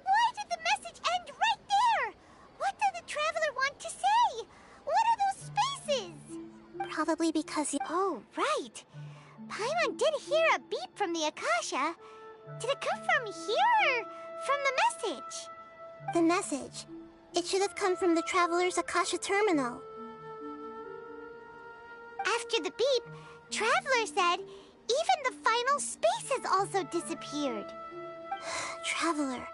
Why did the message end right there? What did the Traveler want to say? What are those spaces? Probably because you... Oh, right. Paimon did hear a beep from the Akasha. Did it come from here or from the message? The message. It should have come from the Traveler's Akasha terminal. After the beep, Traveler said even the final space has also disappeared. Traveler,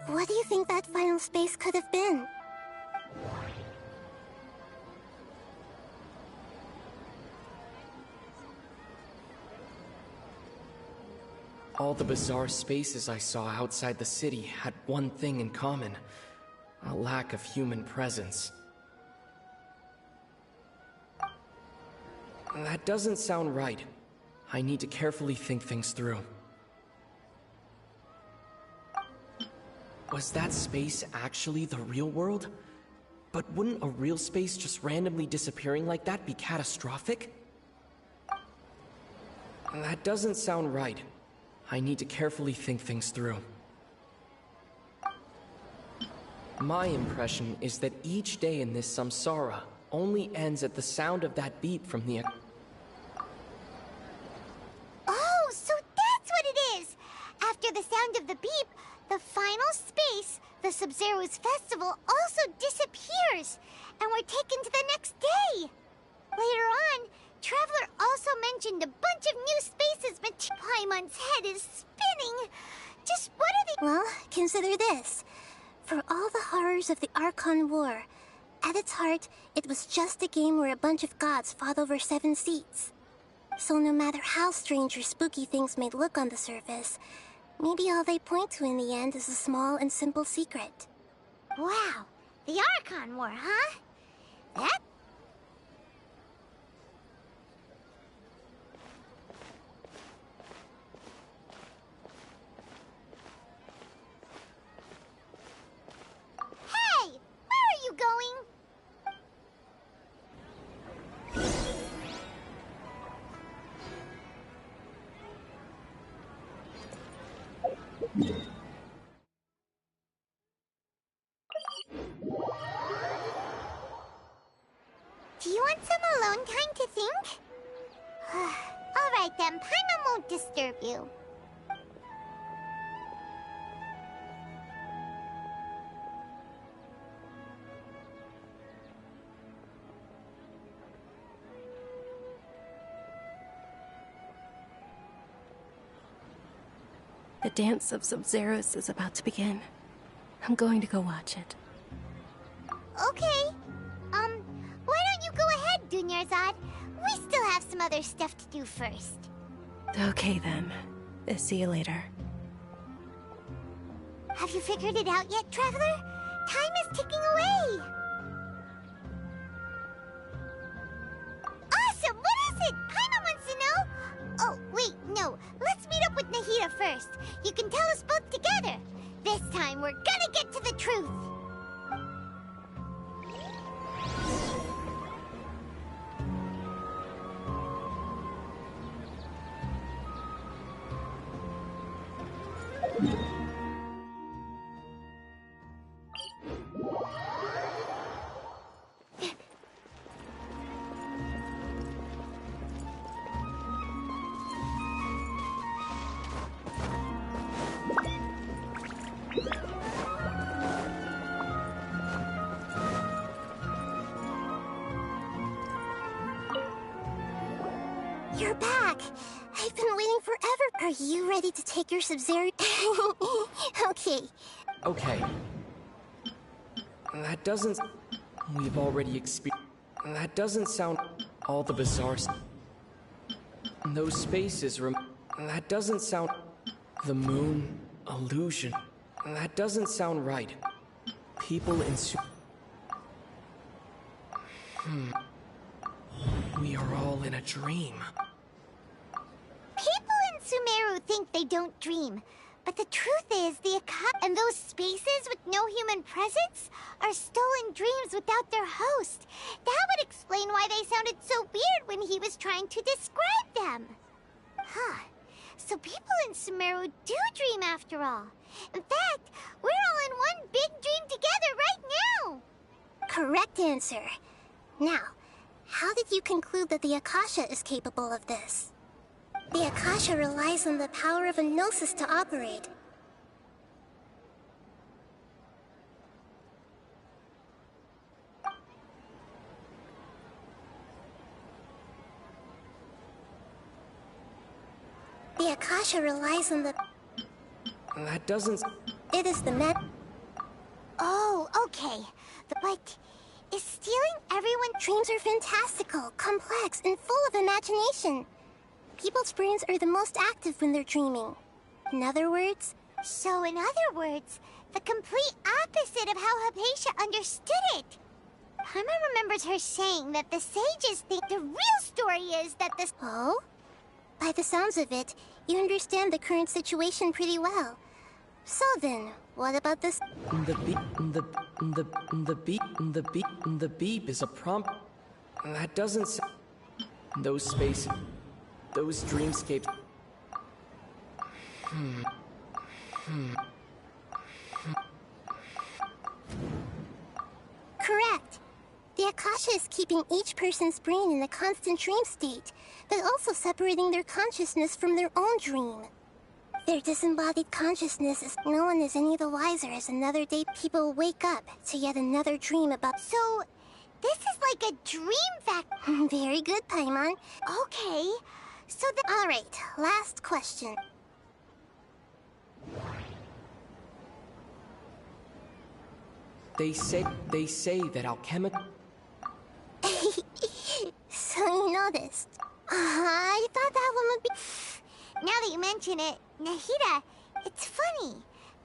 what do you think that final space could have been? All the bizarre spaces I saw outside the city had one thing in common: a lack of human presence. That doesn't sound right. I need to carefully think things through. Was that space actually the real world? But wouldn't a real space just randomly disappearing like that be catastrophic? That doesn't sound right. I need to carefully think things through. My impression is that each day in this samsara only ends at the sound of that beep from the... Oh, so that's what it is! After the sound of the beep, the final space, the Sub-Zero's festival, also disappears, and we're taken to the next day. Later on, Traveler also mentioned a bunch of new spaces, but Paimon's head is spinning. Just what are they... Well, consider this. For all the horrors of the Archon War, at its heart, it was just a game where a bunch of gods fought over 7 seats. So no matter how strange or spooky things may look on the surface, maybe all they point to in the end is a small and simple secret. Wow, the Archon War, huh? That... Hey! Where are you going? Do you want some alone time to think? Alright then, Paimon won't disturb you. The dance of Sub-Zeros is about to begin. I'm going to go watch it. Okay. Why don't you go ahead, Dunya? Dunyarzad. We still have some other stuff to do first. Okay then. See you later. Have you figured it out yet, Traveler? Time is ticking away! Awesome! What is it? Paimon wants to know! Oh, wait, no. Let's meet up with Nahida first. You can tell us both together. This time, we're gonna get to the truth! You're back! I've been waiting forever. Are you ready to take your Sub-Zero? Okay. Okay. That doesn't... We've already experienced... That doesn't sound... All the bizarre... Those spaces That doesn't sound... The moon... Illusion... That doesn't sound right. People in We are all in a dream. People in Sumeru think they don't dream. But the truth is, the Akasha and those spaces with no human presence are stolen dreams without their host. That would explain why they sounded so weird when he was trying to describe them. Huh. So people in Sumeru do dream after all. In fact, we're all in one big dream together right now. Correct answer. Now, how did you conclude that the Akasha is capable of this? The Akasha relies on the power of a gnosis to operate. The Akasha relies on the... That doesn't... It is the met... Oh, okay. But is stealing everyone... Dreams are fantastical, complex, and full of imagination. People's brains are the most active when they're dreaming. In other words... So in other words, the complete opposite of how Hypatia understood it. Paimon remembers her saying that the sages think the real story is that the... Oh? By the sounds of it, you understand the current situation pretty well. So then, what about this? The beep is a prompt. That doesn't those spaces, those dreamscapes. Correct. The Akasha is keeping each person's brain in a constant dream state, but also separating their consciousness from their own dream. Their disembodied consciousness is no one is any the wiser as another day people wake up to yet another dream about... So, this is like a dream fact. Very good, Paimon. Okay, so Alright, last question. They say that alchemical... So you noticed. I thought that one would be... Now that you mention it, Nahida, it's funny.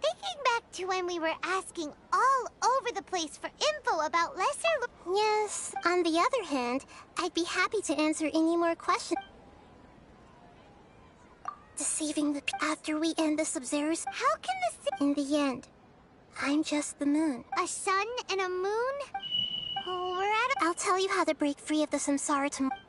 Thinking back to when we were asking all over the place for info about lesser... Yes, on the other hand, I'd be happy to answer any more questions. Deceiving the after we end the Sub-Zeros. How can the... In the end, I'm just the moon. A sun and a moon? Oh, we're at a... I'll tell you how to break free of the samsara tomorrow.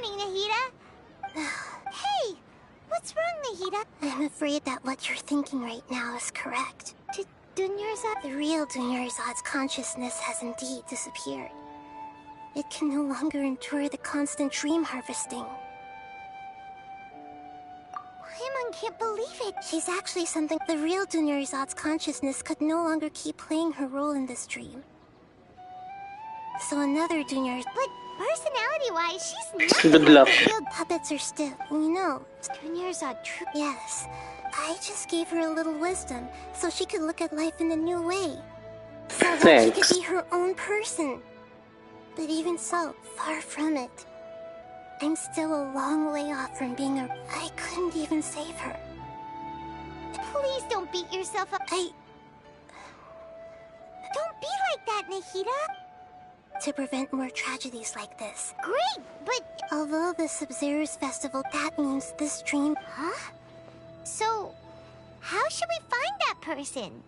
Nahida? Hey! What's wrong, Nahida? I'm afraid that what you're thinking right now is correct. Dunyarzad? The real Dunyarzad's consciousness has indeed disappeared. It can no longer endure the constant dream harvesting. Paimon can't believe it. She's actually something... The real Dunyarzad's consciousness could no longer keep playing her role in this dream. So another Junior. But personality-wise, she's Good nothing luck. like the field. Puppets are still, you know. Juniors are true. Yes. I just gave her a little wisdom so she could look at life in a new way. So that she could be her own person. But even so, far from it. I'm still a long way off from being a... I couldn't even save her. Please don't beat yourself up. Don't be like that, Nahida. To prevent more tragedies like this. Great, but... Although the Sub-Zero's festival, that means this dream... Huh? So, how should we find that person?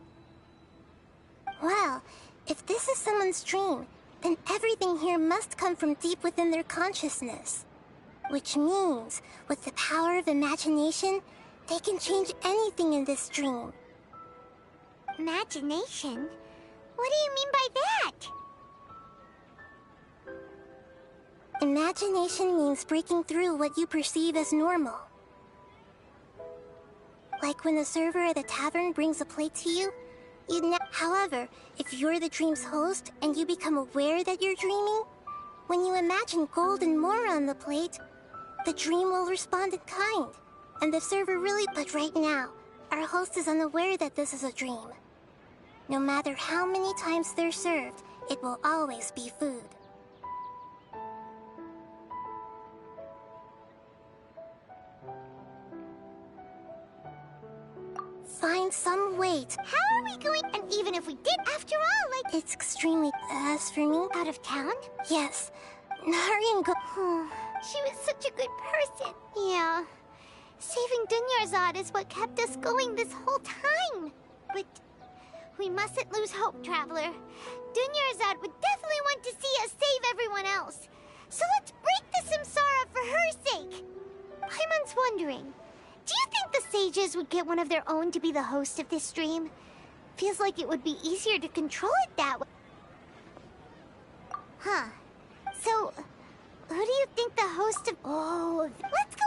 Well, if this is someone's dream, then everything here must come from deep within their consciousness. Which means, with the power of imagination, they can change anything in this dream. Imagination? What do you mean by that? Imagination means breaking through what you perceive as normal. Like when the server at a tavern brings a plate to you, however, if you're the dream's host and you become aware that you're dreaming, when you imagine gold and more on the plate, the dream will respond in kind, and the server really... But right now, our host is unaware that this is a dream. No matter how many times they're served, it will always be food. Find some way to... How are we going? And even if we did, after all, like... It's extremely... As for me... Out of town? Yes. Narian go... She was such a good person. Yeah. Saving Dunyarzad is what kept us going this whole time. But we mustn't lose hope, Traveler. Dunyarzad would definitely want to see us save everyone else. So let's break the Samsara for her sake. Paimon's wondering, do you think the sages would get one of their own to be the host of this stream? Feels like it would be easier to control it that way. Huh. So, who do you think the host of... Oh, let's go